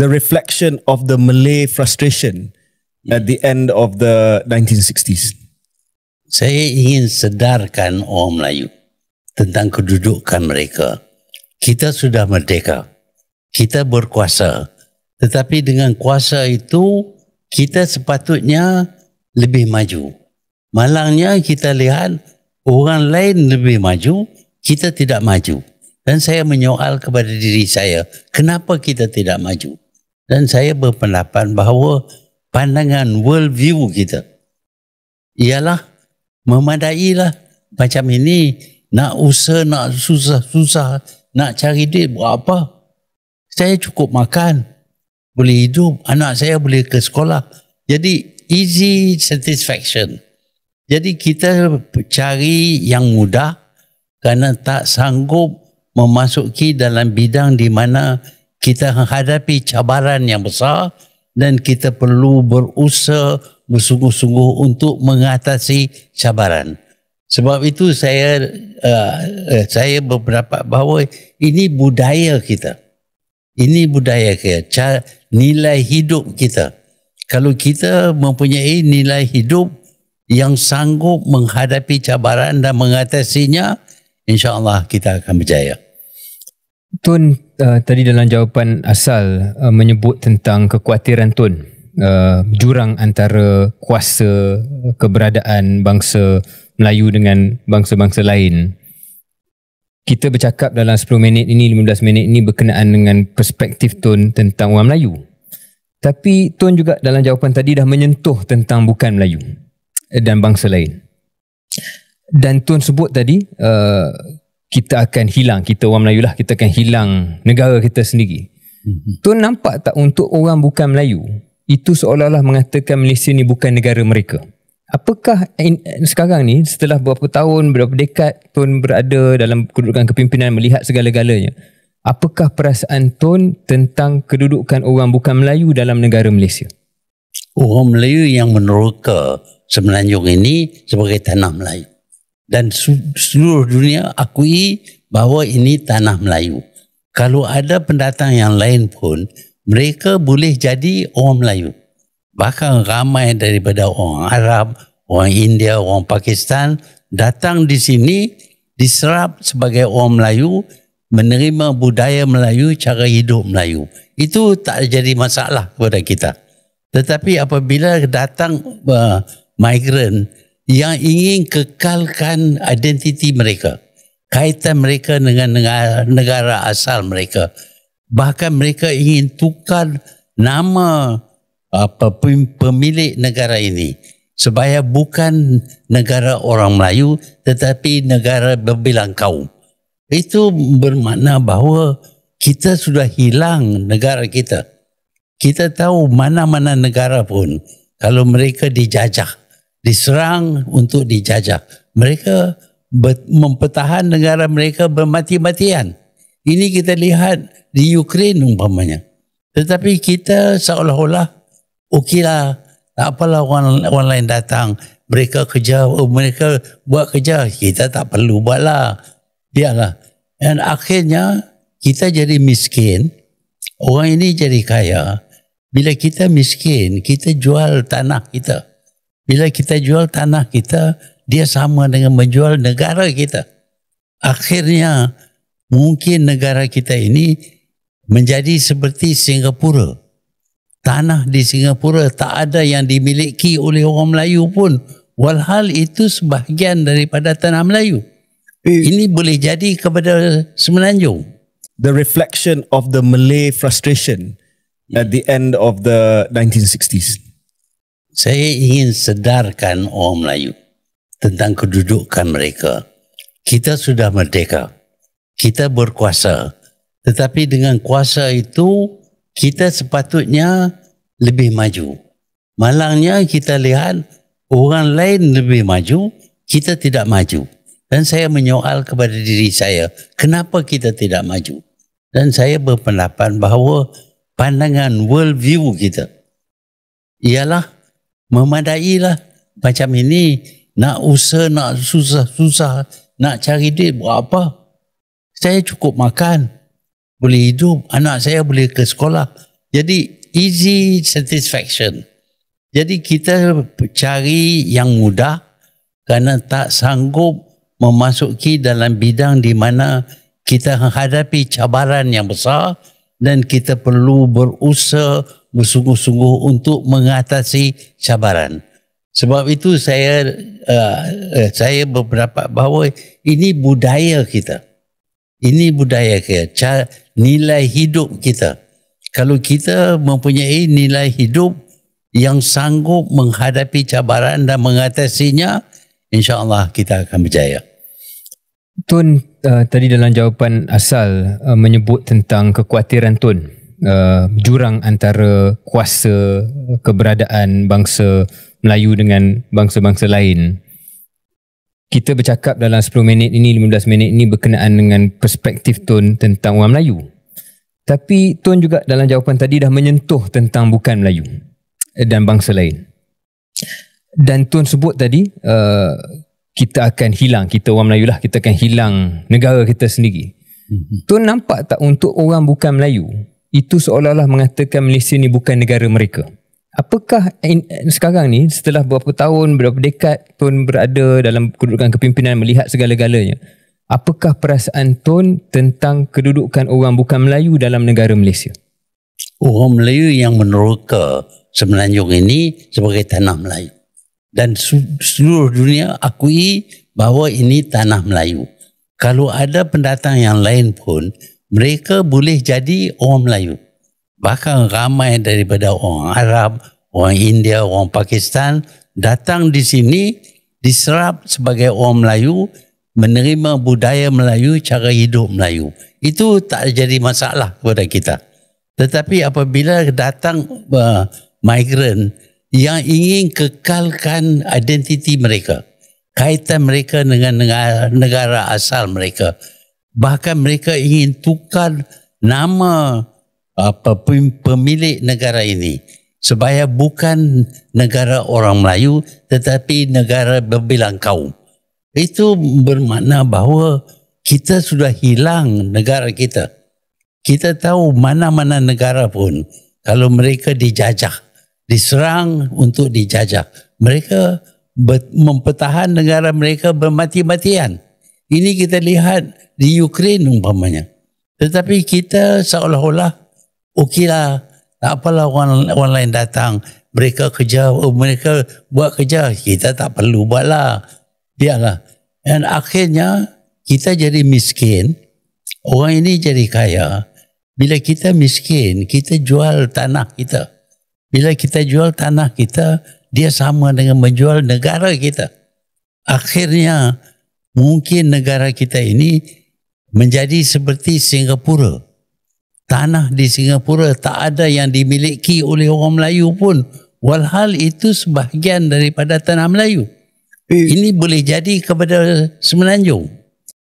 the reflection of the Malay frustration at the end of the 1960s? Saya ingin sedarkan orang Melayu tentang kedudukan mereka. Kita sudah merdeka, kita berkuasa, tetapi dengan kuasa itu kita sepatutnya lebih maju. Malangnya kita lihat orang lain lebih maju, kita tidak maju. Dan saya menyoal kepada diri saya, kenapa kita tidak maju? Dan saya berpendapat bahawa pandangan world view kita ialah memadailah macam ini, nak usaha, nak susah-susah, nak cari duit buat apa? Saya cukup makan, boleh hidup, anak saya boleh ke sekolah. Jadi easy satisfaction. Jadi kita cari yang mudah kerana tak sanggup memasuki dalam bidang di mana kita menghadapi cabaran yang besar dan kita perlu berusaha bersungguh-sungguh untuk mengatasi cabaran. Sebab itu saya berpendapat bahawa ini budaya kita. Ini budaya kita, nilai hidup kita. Kalau kita mempunyai nilai hidup yang sanggup menghadapi cabaran dan mengatasinya, insya-Allah kita akan berjaya. Tun tadi dalam jawapan asal menyebut tentang kekhawatiran Tun jurang antara kuasa keberadaan bangsa Melayu dengan bangsa-bangsa lain. Kita bercakap dalam 10 minit ini, 15 minit ini berkenaan dengan perspektif Tun tentang orang Melayu. Tapi Tun juga dalam jawapan tadi dah menyentuh tentang bukan Melayu dan bangsa lain. Dan Tun sebut tadi kita akan hilang, kita orang Melayu lah, kita akan hilang negara kita sendiri. Tun nampak tak untuk orang bukan Melayu, itu seolah-olah mengatakan Malaysia ni bukan negara mereka? Apakah sekarang ni setelah berapa tahun, berapa dekad Tun berada dalam kedudukan kepimpinan melihat segala-galanya, apakah perasaan Tun tentang kedudukan orang bukan Melayu dalam negara Malaysia? Orang Melayu yang meneroka Semenanjung ini sebagai tanah Melayu. Dan seluruh dunia akui bahawa ini tanah Melayu. Kalau ada pendatang yang lain pun, mereka boleh jadi orang Melayu. Bahkan ramai daripada orang Arab, orang India, orang Pakistan datang di sini diserap sebagai orang Melayu, menerima budaya Melayu, cara hidup Melayu. Itu tak jadi masalah kepada kita. Tetapi apabila datang migran yang ingin kekalkan identiti mereka, kaitan mereka dengan negara asal mereka, bahkan mereka ingin tukar nama pemilik negara ini supaya bukan negara orang Melayu tetapi negara berbilang kaum. Itu bermakna bahawa kita sudah hilang negara kita. Kita tahu mana-mana negara pun kalau mereka dijajah, diserang untuk dijajah, mereka mempertahan negara mereka bermati-matian. Ini kita lihat di Ukraine umpamanya. Tetapi kita seolah-olah okeylah, tak apalah orang lain datang, mereka kerja, mereka buat kerja, kita tak perlu buatlah. Biarlah. Dan akhirnya kita jadi miskin, orang ini jadi kaya. Bila kita miskin, kita jual tanah kita. Bila kita jual tanah kita, dia sama dengan menjual negara kita. Akhirnya mungkin negara kita ini menjadi seperti Singapura. Tanah di Singapura tak ada yang dimiliki oleh orang Melayu pun. Walhal itu sebahagian daripada tanah Melayu. Ini boleh jadi kepada Semenanjung. The reflection of the Malay frustration at the end of the 1960s. Saya ingin sedarkan orang Melayu tentang kedudukan mereka. Kita sudah merdeka. Kita berkuasa. Tetapi dengan kuasa itu, kita sepatutnya lebih maju. Malangnya kita lihat orang lain lebih maju, kita tidak maju. Dan saya menyoal kepada diri saya, kenapa kita tidak maju? Dan saya berpendapat bahawa pandangan world view kita ialah memadailah macam ini, nak usaha, nak susah-susah, nak cari duit buat apa? Saya cukup makan, boleh hidup, anak saya boleh ke sekolah. Jadi easy satisfaction. Jadi kita cari yang mudah kerana tak sanggup memasuki dalam bidang di mana kita menghadapi cabaran yang besar dan kita perlu berusaha bersungguh-sungguh untuk mengatasi cabaran. Sebab itu saya berpendapat bahawa ini budaya kita. Ini budaya kita, nilai hidup kita. Kalau kita mempunyai nilai hidup yang sanggup menghadapi cabaran dan mengatasinya, insya-Allah kita akan berjaya. Tun tadi dalam jawapan asal menyebut tentang kekhawatiran Tun jurang antara kuasa keberadaan bangsa Melayu dengan bangsa-bangsa lain. Kita bercakap dalam 10 minit ini, 15 minit ini berkenaan dengan perspektif Tun tentang orang Melayu. Tapi Tun juga dalam jawapan tadi dah menyentuh tentang bukan Melayu dan bangsa lain. Dan Tun sebut tadi kita akan hilang, kita orang Melayu lah, kita akan hilang negara kita sendiri. Tun nampak tak untuk orang bukan Melayu itu seolah-olah mengatakan Malaysia ni bukan negara mereka? Apakah sekarang ni setelah beberapa tahun, beberapa dekad Tun berada dalam kedudukan kepimpinan melihat segala-galanya, apakah perasaan Tun tentang kedudukan orang bukan Melayu dalam negara Malaysia? Orang Melayu yang meneroka Semenanjung ini sebagai tanah Melayu. Dan seluruh dunia akui bahawa ini tanah Melayu. Kalau ada pendatang yang lain pun, mereka boleh jadi orang Melayu. Bahkan ramai daripada orang Arab, orang India, orang Pakistan datang di sini diserap sebagai orang Melayu, menerima budaya Melayu, cara hidup Melayu. Itu tak jadi masalah kepada kita. Tetapi apabila datang migran yang ingin kekalkan identiti mereka, kaitan mereka dengan negara asal mereka, bahkan mereka ingin tukar nama pemilik negara ini supaya bukan negara orang Melayu tetapi negara berbilang kaum. Itu bermakna bahawa kita sudah hilang negara kita. Kita tahu mana-mana negara pun kalau mereka dijajah, diserang untuk dijajah, mereka mempertahan negara mereka bermati-matian. Ini kita lihat di Ukraine umpamanya. Tetapi kita seolah-olah okeylah, tak apalah orang lain datang, mereka kerja, mereka buat kerja, kita tak perlu buatlah, biarlah. Dan akhirnya kita jadi miskin, orang ini jadi kaya. Bila kita miskin, kita jual tanah kita. Bila kita jual tanah kita, dia sama dengan menjual negara kita. Akhirnya mungkin negara kita ini menjadi seperti Singapura. Tanah di Singapura tak ada yang dimiliki oleh orang Melayu pun. Walhal itu sebahagian daripada tanah Melayu. Ini boleh jadi kepada Semenanjung.